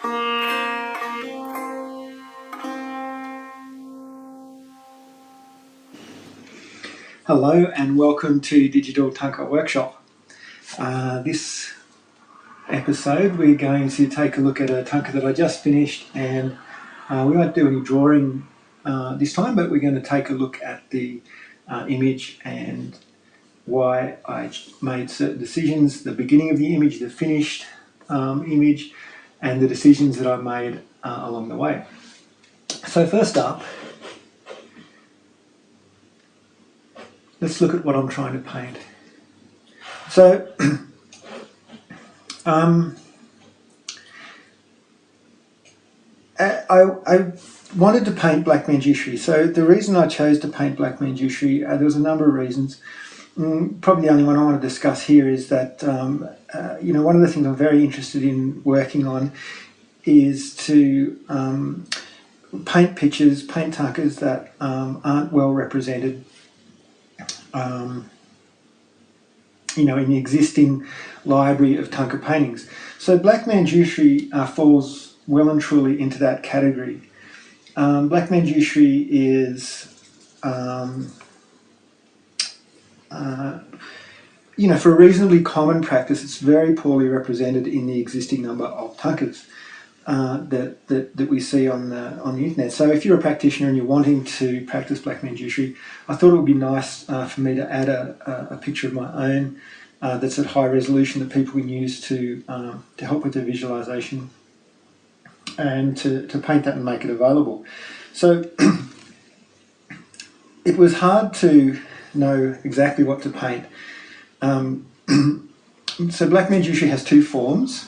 Hello and welcome to Digital Tanka Workshop. This episode we're going to take a look at a tanka that I just finished, and we won't do any drawing this time, but we're going to take a look at the image and why I made certain decisions, the beginning of the image, the finished image, and the decisions that I made along the way. So first up, let's look at what I'm trying to paint. So I wanted to paint Black Manjushri. So the reason I chose to paint Black Manjushri, there was a number of reasons. Probably the only one I want to discuss here is that one of the things I'm very interested in working on is to paint pictures, paint tankas that aren't well represented in the existing library of tanka paintings. So Black Manjushri falls well and truly into that category. Black Manjushri is, for a reasonably common practice, it's very poorly represented in the existing number of tankas that we see on the internet. So if you're a practitioner and you're wanting to practice Black Manjushri, I thought it would be nice for me to add a picture of my own that's at high resolution that people can use to help with their visualization and to paint that and make it available. So it was hard to know exactly what to paint. So Black Manjushri has two forms.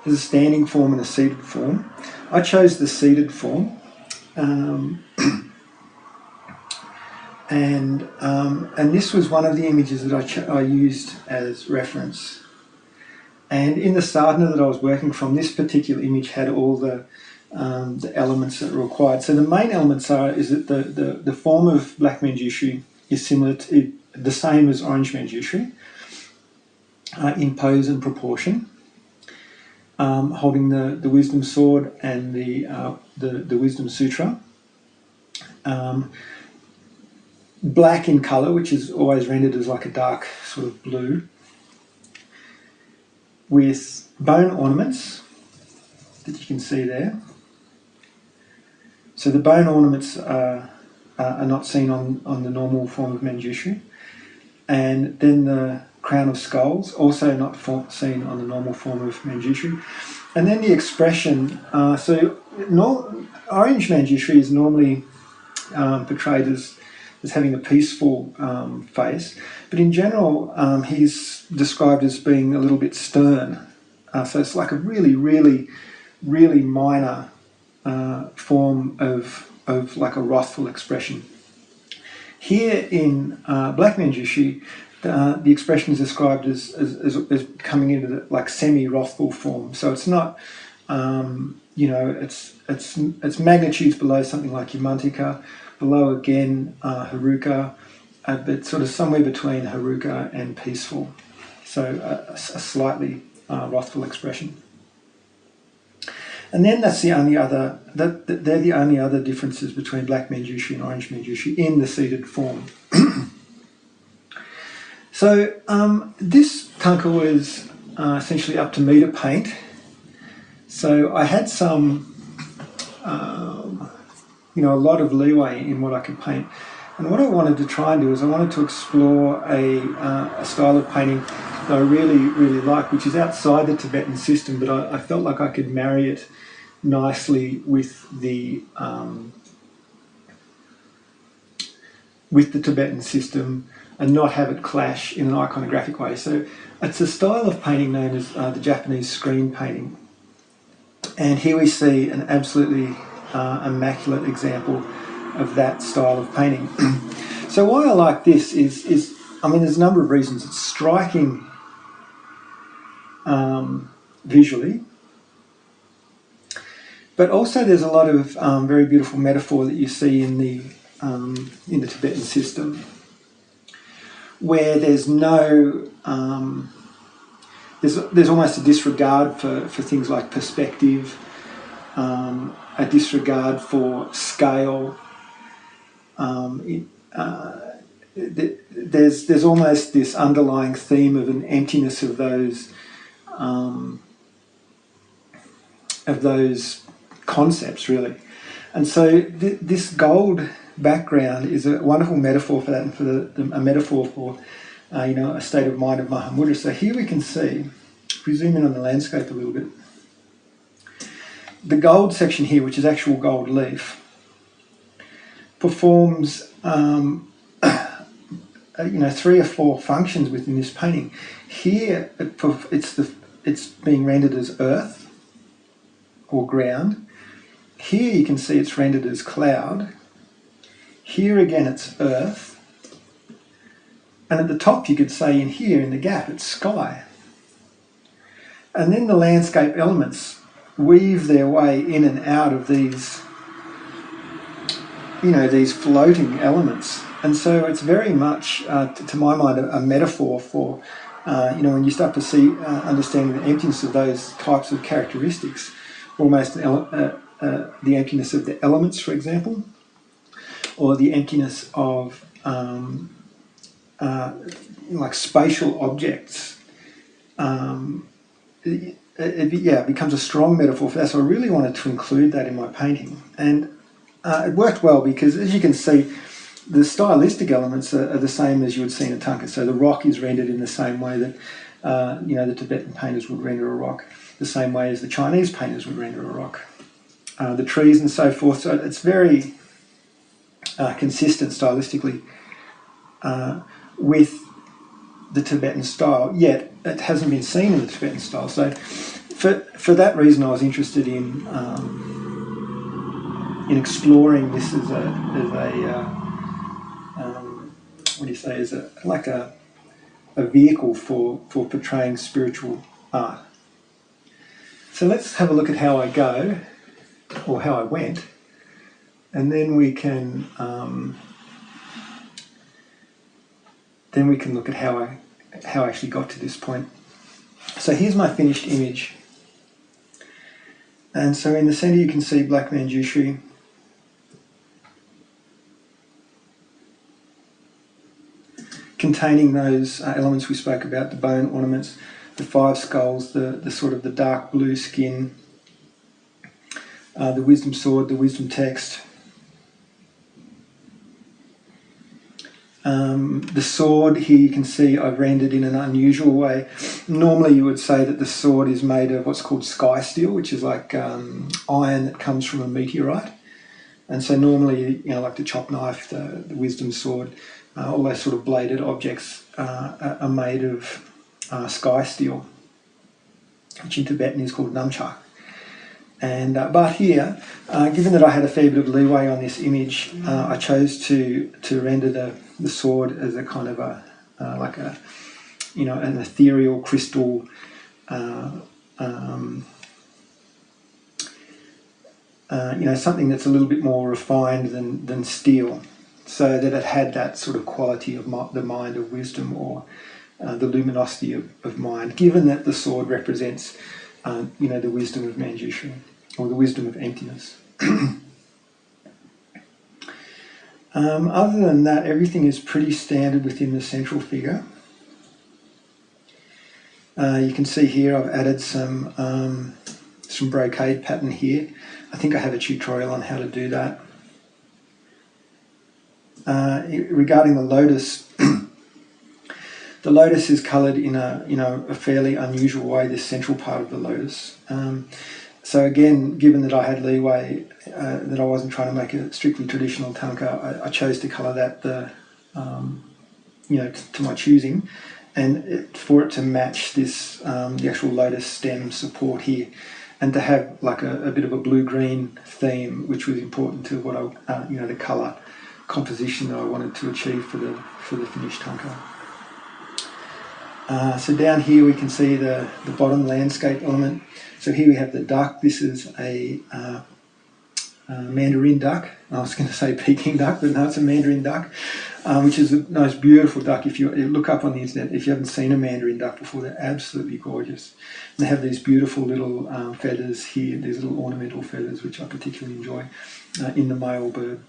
There's a standing form and a seated form. I chose the seated form, and this was one of the images that I used as reference. And in the sadhana that I was working from, this particular image had all the elements that are required. So the main elements is that the form of Black Manjushri is similar to the same as Orange Manjushri in pose and proportion. Holding the Wisdom Sword and the Wisdom Sutra. Black in colour, which is always rendered as like a dark sort of blue, with bone ornaments that you can see there. So the bone ornaments are not seen on the normal form of Manjushri. And then the crown of skulls, also not seen on the normal form of Manjushri. And then the expression, Orange Manjushri is normally portrayed as having a peaceful face, but in general he's described as being a little bit stern. So it's like a really, really, really minor form of like a wrathful expression. Here in Black Manjushri, the expression is described as coming into the, like semi-wrathful form. So it's not, it's magnitudes below something like Yamantika, below again Haruka, but sort of somewhere between Haruka and peaceful. So a slightly wrathful expression. And then that's the only other, they're the only other differences between Black Manjushri and Orange Manjushri in the seated form. So this tanka was essentially up to me to paint. So I had some, a lot of leeway in what I could paint. And what I wanted to try and do is I wanted to explore a style of painting that I really, really like, which is outside the Tibetan system, but I felt like I could marry it nicely with the Tibetan system and not have it clash in an iconographic way. So it's a style of painting known as the Japanese screen painting. And here we see an absolutely immaculate example of that style of painting. So why I like this is there's a number of reasons. It's striking visually, but also there's a lot of very beautiful metaphor that you see in the Tibetan system, where there's no there's almost a disregard for things like perspective, a disregard for scale. There's almost this underlying theme of an emptiness of those concepts, really. And so this gold background is a wonderful metaphor for that, and for a metaphor for a state of mind of Mahamudra. So here we can see, if we zoom in on the landscape a little bit, the gold section here, which is actual gold leaf, performs 3 or 4 functions within this painting. Here it's being rendered as earth or ground. Here you can see it's rendered as cloud. Here again it's earth. And at the top you could say in here, in the gap, it's sky. And then the landscape elements weave their way in and out of these, these floating elements. And so it's very much, to my mind, a metaphor for, when you start to see, understanding the emptiness of those types of characteristics, almost the emptiness of the elements, for example, or the emptiness of like spatial objects. It becomes a strong metaphor for that. So I really wanted to include that in my painting, and it worked well because, as you can see, the stylistic elements are the same as you would see in a tanka. So the rock is rendered in the same way that the Tibetan painters would render a rock, the same way as the Chinese painters would render a rock. The trees and so forth. So it's very consistent stylistically with the Tibetan style, yet it hasn't been seen in the Tibetan style. So for that reason, I was interested in exploring this as a vehicle for portraying spiritual art. So let's have a look at how I go, or how I went, and then we can look at how I actually got to this point. So here's my finished image. And so in the centre you can see black Manjushri. Containing those elements we spoke about, the bone ornaments, the 5 skulls, the sort of the dark blue skin, the wisdom sword, the wisdom text. The sword here you can see I've rendered in an unusual way. Normally you would say that the sword is made of what's called sky steel, which is like iron that comes from a meteorite. And so normally, like the chop knife, the wisdom sword, all those sort of bladed objects are made of sky steel, which in Tibetan is called nunchak. And but here, given that I had a fair bit of leeway on this image, I chose to render the sword as a kind of an ethereal crystal, something that's a little bit more refined than steel, so that it had that sort of quality of the mind of wisdom, or the luminosity of mind, given that the sword represents the wisdom of Manjushri, or the wisdom of emptiness. Other than that, everything is pretty standard within the central figure. You can see here I've added some brocade pattern here. I think I have a tutorial on how to do that. Regarding the lotus, the lotus is coloured in a fairly unusual way, this central part of the lotus. So again, given that I had leeway, that I wasn't trying to make a strictly traditional tanka, I chose to colour that to my choosing, and for it to match this the actual lotus stem support here, and to have like a bit of a blue-green theme, which was important to what I the colour composition that I wanted to achieve for the finished tanka. So down here we can see the bottom landscape element. So here we have the duck. This is a mandarin duck. I was going to say Peking duck, but no, it's a mandarin duck, which is a nice, beautiful duck. If you look up on the internet, if you haven't seen a mandarin duck before, they're absolutely gorgeous. And they have these beautiful little feathers here, these little ornamental feathers, which I particularly enjoy in the male bird.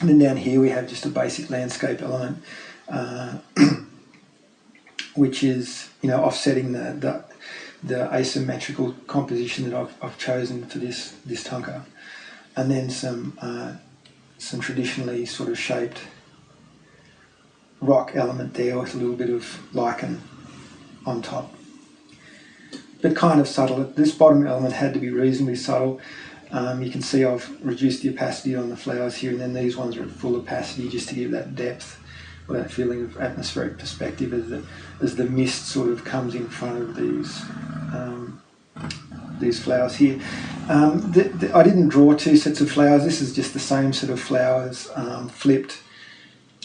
And then down here we have just a basic landscape element, which is, you know, offsetting the asymmetrical composition that I've chosen for this tanka, and then some traditionally sort of shaped rock element there with a little bit of lichen on top, but kind of subtle. This bottom element had to be reasonably subtle. You can see I've reduced the opacity on the flowers here, and then these ones are at full opacity just to give that depth or that feeling of atmospheric perspective as the mist sort of comes in front of these flowers here. I didn't draw two sets of flowers. This is just the same set of flowers flipped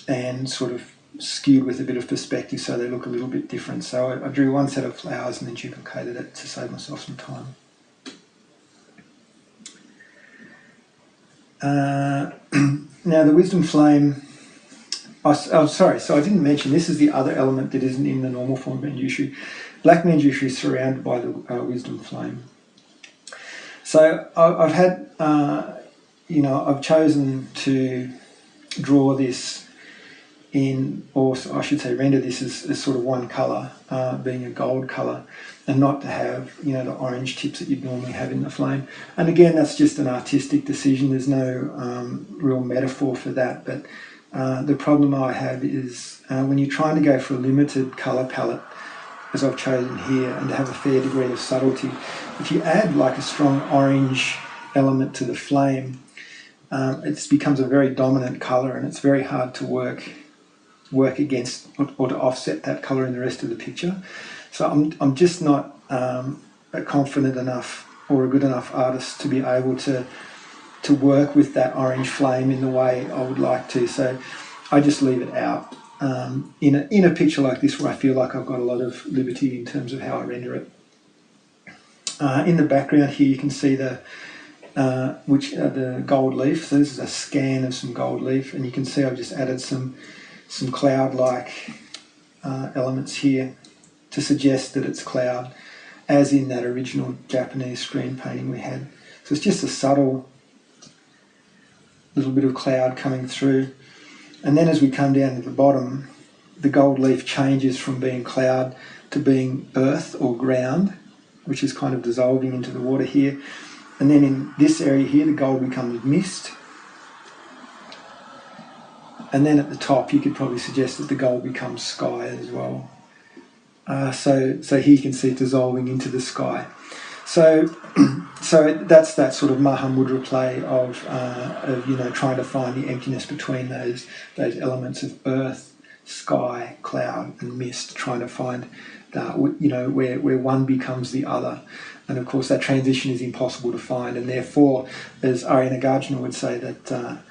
and sort of skewed with a bit of perspective, so they look a little bit different. So I drew one set of flowers and then duplicated it to save myself some time. Now the wisdom flame, oh sorry, so I didn't mention this is the other element that isn't in the normal form of Manjushri. Black Manjushri is surrounded by the wisdom flame. So I've had, I've chosen to draw this in, or I should say render this as sort of one colour, being a gold colour, and not to have, you know, the orange tips that you'd normally have in the flame. And again, that's just an artistic decision. There's no real metaphor for that. But the problem I have is when you're trying to go for a limited colour palette, as I've chosen here, and to have a fair degree of subtlety, if you add like a strong orange element to the flame, it becomes a very dominant colour, and it's very hard to work against or to offset that colour in the rest of the picture. So I'm just not confident enough or a good enough artist to be able to work with that orange flame in the way I would like to. So I just leave it out in a picture like this, where I feel like I've got a lot of liberty in terms of how I render it. In the background here, you can see the gold leaf. So this is a scan of some gold leaf, and you can see I've just added some cloud-like elements here to suggest that it's cloud, as in that original Japanese screen painting we had. So it's just a subtle little bit of cloud coming through. And then as we come down to the bottom, the gold leaf changes from being cloud to being earth or ground, which is kind of dissolving into the water here. And then in this area here, the gold becomes mist. And then at the top, you could probably suggest that the gold becomes sky as well. So here you can see it dissolving into the sky. So that's that sort of Mahamudra play of trying to find the emptiness between those elements of earth, sky, cloud, and mist, trying to find where one becomes the other. And of course, that transition is impossible to find, and therefore, as Arya Nagarjuna would say, that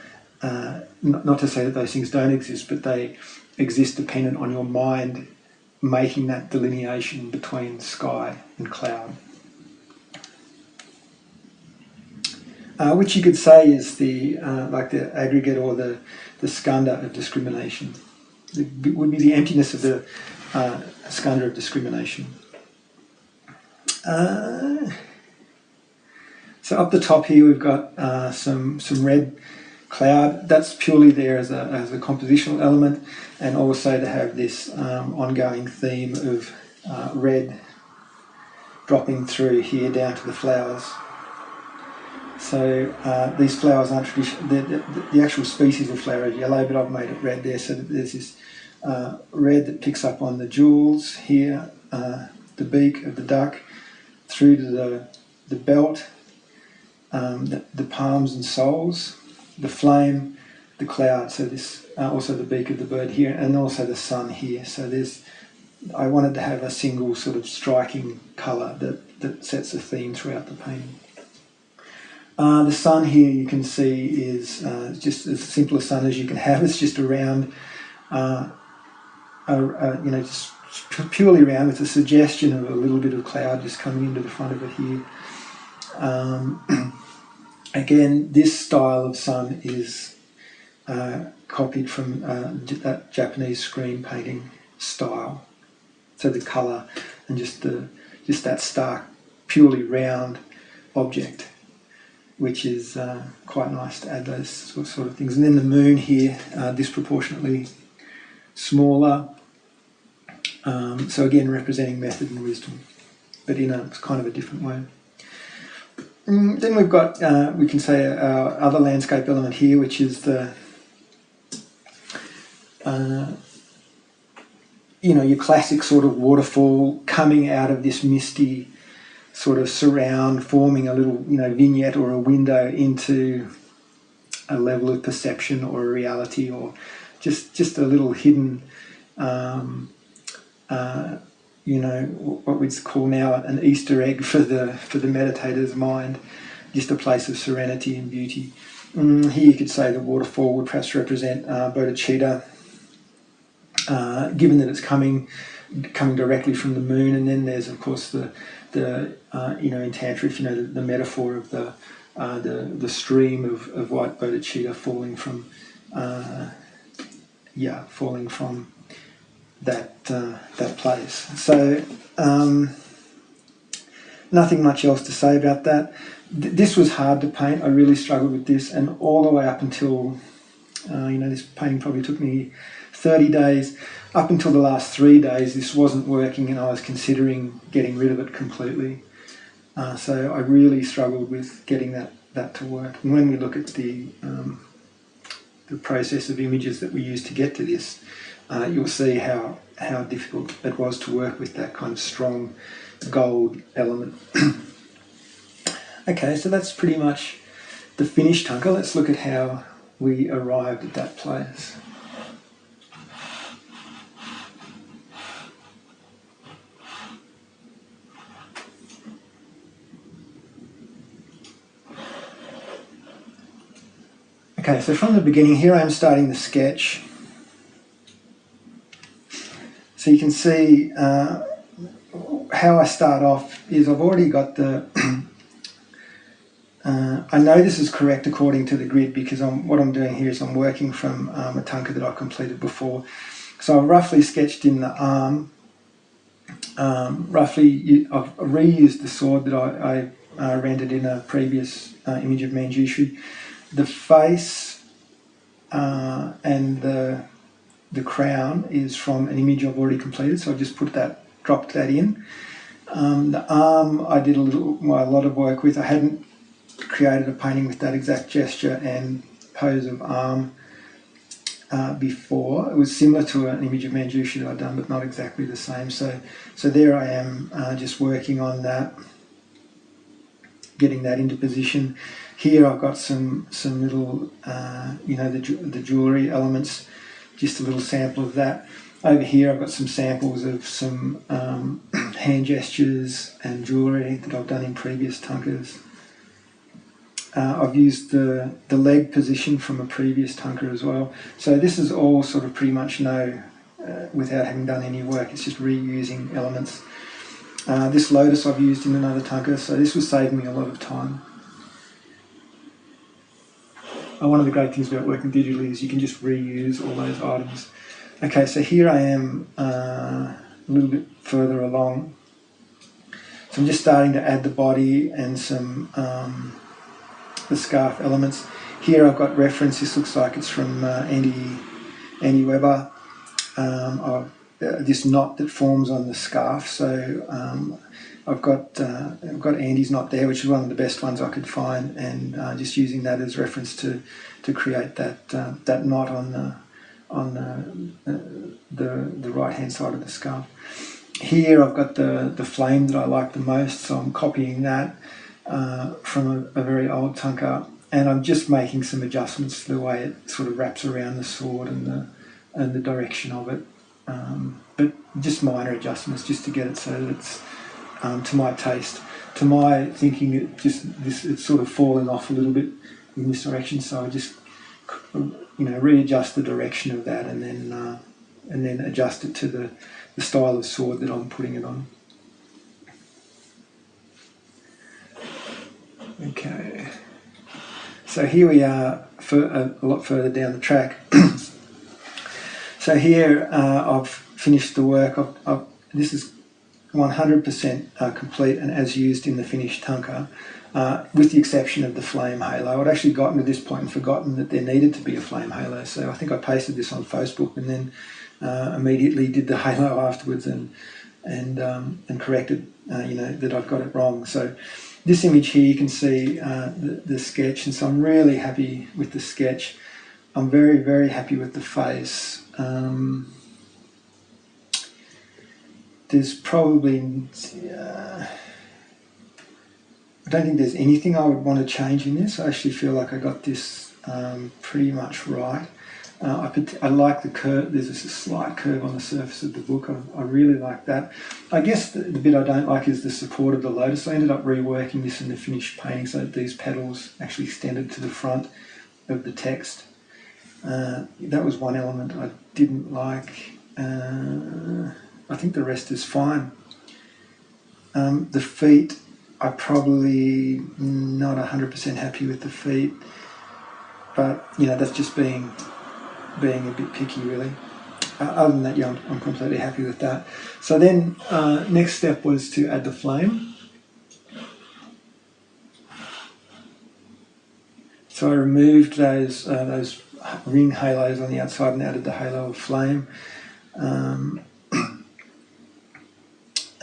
not to say that those things don't exist, but they exist dependent on your mind making that delineation between sky and cloud. Which you could say is the aggregate or the skandha of discrimination. It would be the emptiness of the skandha of discrimination. So up the top here we've got some red cloud. That's purely there as a compositional element, and also to have this ongoing theme of red dropping through here down to the flowers. So these flowers aren't traditional. The actual species of flower is yellow, but I've made it red there, so that there's this red that picks up on the jewels here, the beak of the duck, through to the belt, the palms and soles, the flame, the cloud. So this also the beak of the bird here, and also the sun here. So I wanted to have a single sort of striking colour that sets a theme throughout the painting. The sun here, you can see, is just as simple a sun as you can have. It's just a round, just purely round, with a suggestion of a little bit of cloud just coming into the front of it here. Again, this style of sun is copied from that Japanese screen painting style. So the colour and just that stark, purely round object, which is quite nice to add those sort of things. And then the moon here, disproportionately smaller. So again, representing method and wisdom, but in a kind of a different way. Then we've got, we can say, our other landscape element here, which is the, your classic sort of waterfall coming out of this misty sort of surround, forming a little, vignette or a window into a level of perception or a reality, or just a little hidden, what we'd call now an Easter egg for the meditator's mind, just a place of serenity and beauty. Here you could say the waterfall would perhaps represent bodhicitta, given that it's coming directly from the moon. And then there's of course the in Tantra, the metaphor of the stream of white bodhicitta falling from that place. So nothing much else to say about that. This was hard to paint. I really struggled with this, and all the way up until this painting probably took me 30 days. Up until the last 3 days, this wasn't working, and I was considering getting rid of it completely. So I really struggled with getting that to work. And when we look at the process of images that we used to get to this, you'll see how difficult it was to work with that kind of strong gold element. Okay, so that's pretty much the finished tanka. Let's look at how we arrived at that place. Okay, so from the beginning, here I am starting the sketch. So you can see how I start off is I've already got the... I know this is correct according to the grid, because what I'm doing here is I'm working from a tanka that I completed before. So I've roughly sketched in the arm. I've reused the sword that I rendered in a previous image of Manjushri. The face and the crown is from an image I've already completed, so I've just dropped that in. The arm I did a lot of work with. I hadn't created a painting with that exact gesture and pose of arm before. It was similar to an image of Manjushri that I'd done, but not exactly the same. So there I am, just working on that, getting that into position. Here I've got some little, the jewellery elements, just a little sample of that. Over here I've got some samples of some hand gestures and jewellery that I've done in previous tankas. I've used the leg position from a previous tanka as well. So this is all sort of pretty much without having done any work. It's just reusing elements. This lotus I've used in another tanka, so this was saving me a lot of time. One of the great things about working digitally is you can just reuse all those items. Okay, so here I am a little bit further along. So I'm just starting to add the body and some the scarf elements. Here I've got reference. This looks like it's from Andy Weber. This knot that forms on the scarf. So I've got Andy's knot there, which is one of the best ones I could find, and just using that as reference to create that knot on the right hand side of the scarf. Here I've got the flame that I like the most, so I'm copying that from a very old tanka, and I'm just making some adjustments to the way it sort of wraps around the sword and the direction of it, but just minor adjustments just to get it so that it's to my taste. To my thinking, it's sort of falling off a little bit in this direction, so I just readjust the direction of that, and then adjust it to the style of sword that I'm putting it on. Okay. So here we are a lot further down the track. So here I've finished the work. This is 100% complete and as used in the finished tanka, with the exception of the flame halo. I'd actually gotten to this point and forgotten that there needed to be a flame halo, so I think I pasted this on Facebook and then immediately did the halo afterwards and corrected that I've got it wrong. So this image here, you can see the sketch, and so I'm really happy with the sketch. I'm very, very happy with the face. There's probably, I don't think there's anything I would want to change in this. I actually feel like I got this pretty much right. I like the curve. There's a slight curve on the surface of the book. I really like that. I guess the bit I don't like is the support of the lotus. I ended up reworking this in the finished painting so that these petals actually extended to the front of the text. That was one element I didn't like. I think the rest is fine. The feet, I'm probably not 100% happy with the feet, but that's just being a bit picky, really. Other than that, yeah, I'm completely happy with that. So then, next step was to add the flame. So I removed those ring halos on the outside and added the halo of flame.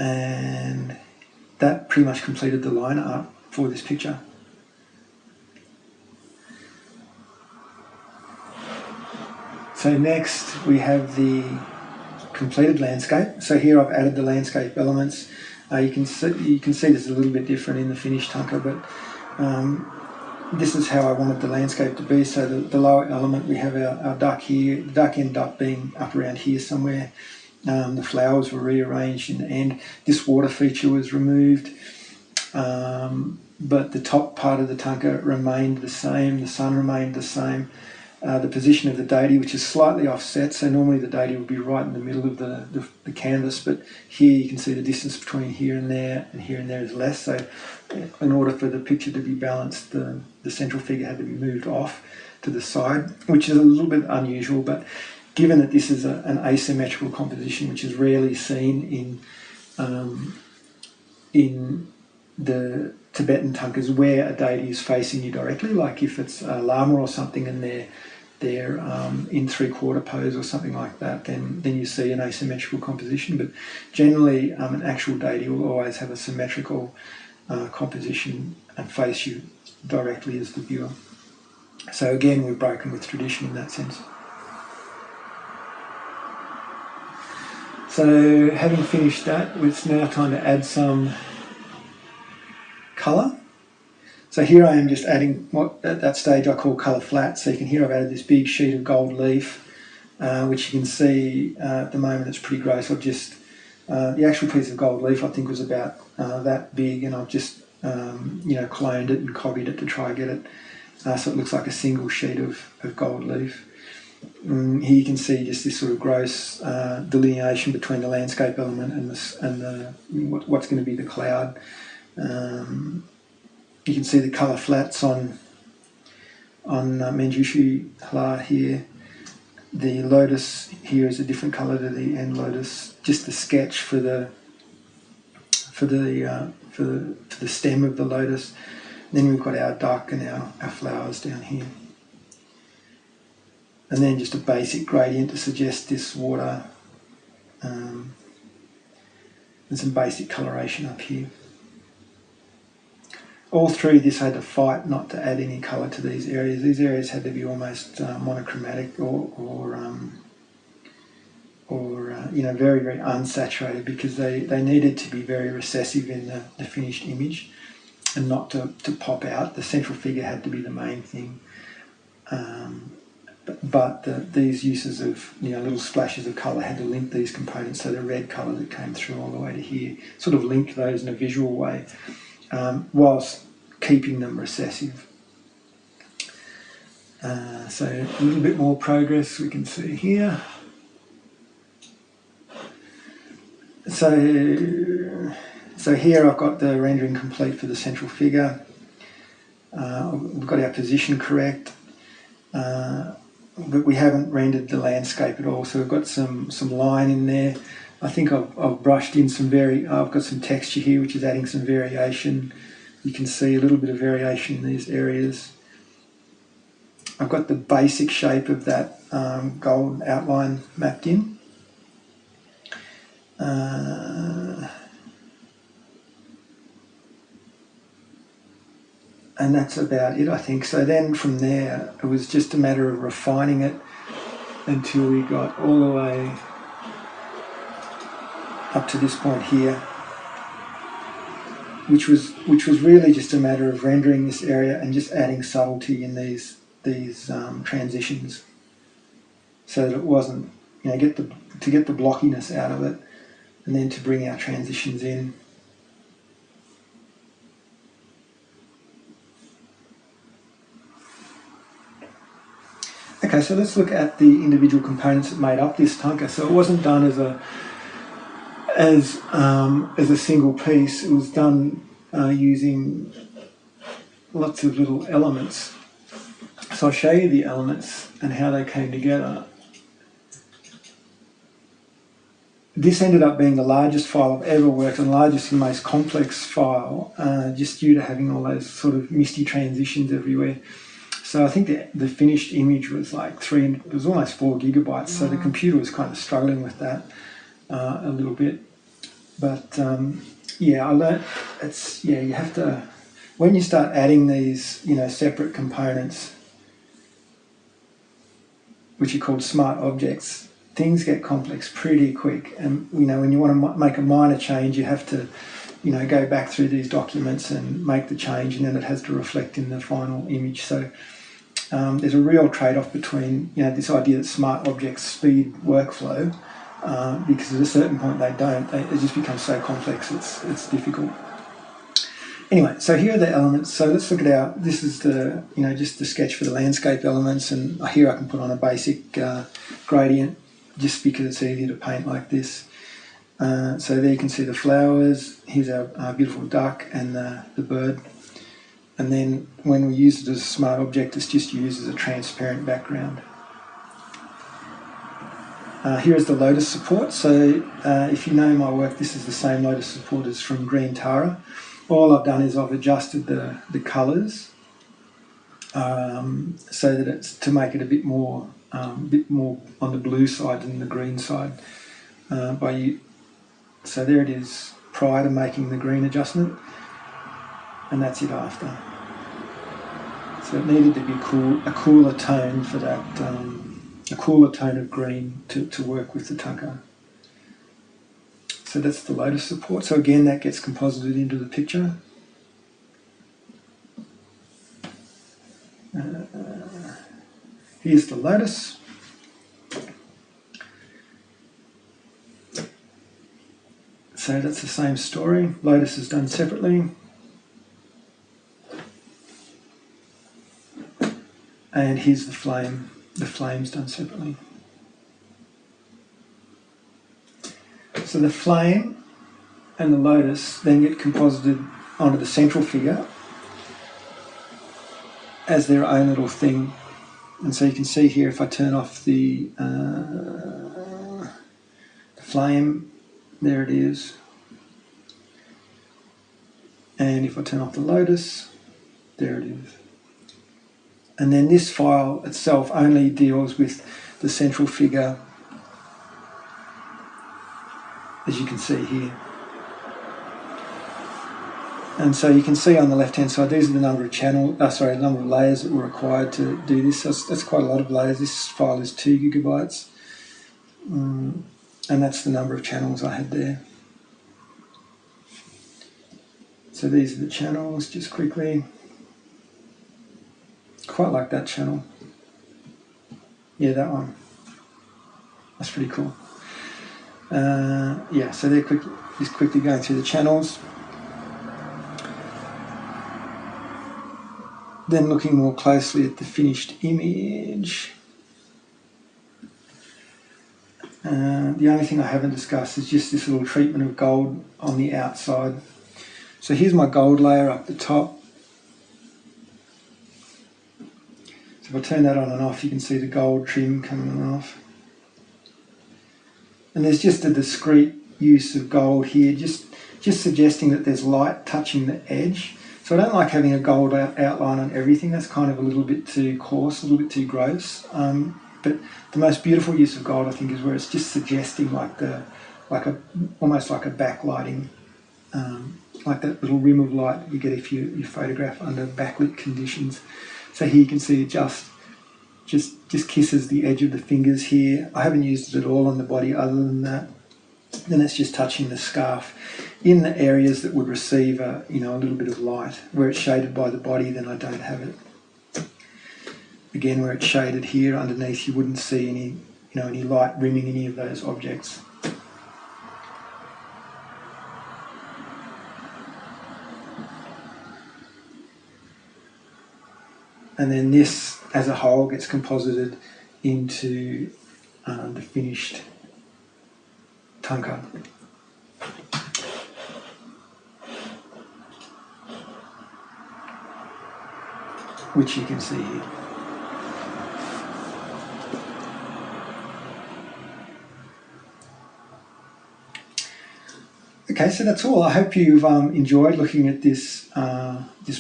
And that pretty much completed the line art for this picture. So next we have the completed landscape. So here I've added the landscape elements. You can see this is a little bit different in the finished tanka, but this is how I wanted the landscape to be. So the lower element, we have our duck here. The duck ended up being up around here somewhere. The flowers were rearranged in the end. This water feature was removed, but the top part of the tanka remained the same. The sun remained the same. The position of the deity, which is slightly offset, so normally the deity would be right in the middle of the canvas, but here you can see the distance between here and there is less. So in order for the picture to be balanced, the central figure had to be moved off to the side, which is a little bit unusual, but given that this is an asymmetrical composition, which is rarely seen in the Tibetan tankas where a deity is facing you directly, like if it's a lama or something and they're in three-quarter pose or something like that, then you see an asymmetrical composition. But generally, an actual deity will always have a symmetrical composition and face you directly as the viewer. So again, we've broken with tradition in that sense. So having finished that, it's now time to add some colour. So here I am just adding what at that stage I call colour flat. So you can hear I've added this big sheet of gold leaf, which you can see at the moment it's pretty gross. I've just, the actual piece of gold leaf I think was about that big, and I've just cloned it and copied it to try and get it so it looks like a single sheet of gold leaf. Here you can see just this sort of gross delineation between the landscape element and what's going to be the cloud. You can see the colour flats on Manjushri Hala here. The lotus here is a different colour to the end lotus. Just the sketch for the stem of the lotus. Then we've got our duck and our flowers down here. And then just a basic gradient to suggest this water. And some basic coloration up here. All through this I had to fight not to add any colour to these areas. These areas had to be almost monochromatic or very, very unsaturated, because they needed to be very recessive in the finished image and not to pop out. The central figure had to be the main thing. But these uses of little splashes of colour had to link these components, so the red colour that came through all the way to here sort of linked those in a visual way, whilst keeping them recessive. So a little bit more progress we can see here. So here I've got the rendering complete for the central figure. We've got our position correct, but we haven't rendered the landscape at all. So we've got some line in there. I think I've brushed in I've got some texture here, which is adding some variation. You can see a little bit of variation in these areas. I've got the basic shape of that gold outline mapped in. And that's about it, I think. So then from there, it was just a matter of refining it until we got all the way up to this point here, which was really just a matter of rendering this area and just adding subtlety in these transitions, so that it wasn't, to get the blockiness out of it, and then to bring our transitions in. Okay, so let's look at the individual components that made up this tanka. So it wasn't done as a single piece. It was done using lots of little elements. So I'll show you the elements and how they came together. This ended up being the largest file I've ever worked on, largest and most complex file, just due to having all those sort of misty transitions everywhere. So I think the finished image was like it was almost 4 gigabytes. So the computer was kind of struggling with that a little bit. But yeah, I learned you have to, when you start adding these, separate components, which are called smart objects, things get complex pretty quick. And when you want to make a minor change, you have to, go back through these documents and make the change, and then it has to reflect in the final image. So there's a real trade-off between this idea that smart objects speed workflow, because at a certain point they don't. It just becomes so complex, it's difficult. Anyway, so here are the elements. So let's look at this is the, just the sketch for the landscape elements, and here I can put on a basic gradient just because it's easier to paint like this. So there you can see the flowers. Here's our beautiful duck and the bird. And then when we use it as a smart object, it's just used as a transparent background. Here is the lotus support. So if you know my work, this is the same lotus support as from Green Tara. All I've done is I've adjusted the colours so that it's to make it a bit more on the blue side than the green side. So there it is prior to making the green adjustment, and that's it after. So it needed to be a cooler tone for that, a cooler tone of green to work with the tanka. So that's the lotus support. So again, that gets composited into the picture. Here's the lotus. So that's the same story. Lotus is done separately. And here's the flame. The flame's done separately. So the flame and the lotus then get composited onto the central figure as their own little thing. And so you can see here, if I turn off the flame, there it is. And if I turn off the lotus, there it is. And then this file itself only deals with the central figure, as you can see here. And so you can see on the left-hand side, these are the number of the number of layers that were required to do this. That's quite a lot of layers. This file is 2 gigabytes. And that's the number of channels I had there. So these are the channels, just quickly. Quite like that channel. Yeah, that one. That's pretty cool. Yeah, so they're just quickly going through the channels. Then looking more closely at the finished image. The only thing I haven't discussed is just this little treatment of gold on the outside. So here's my gold layer up the top. If I turn that on and off, you can see the gold trim coming on and off. And there's just a discrete use of gold here, just suggesting that there's light touching the edge. So I don't like having a gold outline on everything. That's kind of a little bit too coarse, a little bit too gross. But the most beautiful use of gold, I think, is where it's just suggesting almost like a backlighting, like that little rim of light you get if you photograph under backlit conditions. So here you can see it just kisses the edge of the fingers here. I haven't used it at all on the body other than that. Then it's just touching the scarf in the areas that would receive a little bit of light. Where it's shaded by the body, then I don't have it. Again, where it's shaded here underneath, you wouldn't see any light rimming any of those objects. And then this, as a whole, gets composited into the finished tanka. Which you can see here. Okay, so that's all. I hope you've enjoyed looking at this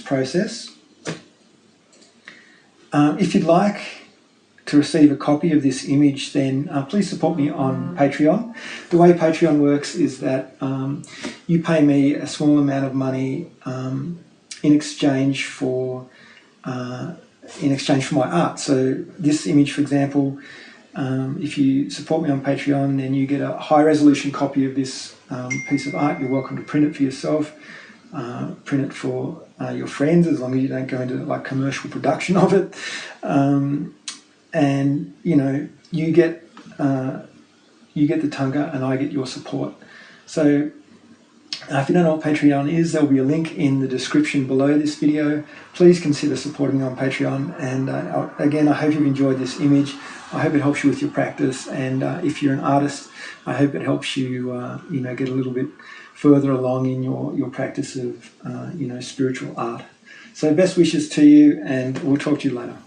process. If you'd like to receive a copy of this image, then please support me on Patreon. The way Patreon works is that you pay me a small amount of money in exchange for my art. So this image, for example, if you support me on Patreon, then you get a high-resolution copy of this piece of art. You're welcome to print it for yourself, print it for your friends, as long as you don't go into like commercial production of it. And you get the tanka, and I get your support. So if you don't know what Patreon is, there'll be a link in the description below this video. Please consider supporting me on Patreon. And again, I hope you've enjoyed this image. I hope it helps you with your practice. And if you're an artist, I hope it helps you, get a little bit further along in your practice of, spiritual art. So best wishes to you, and we'll talk to you later.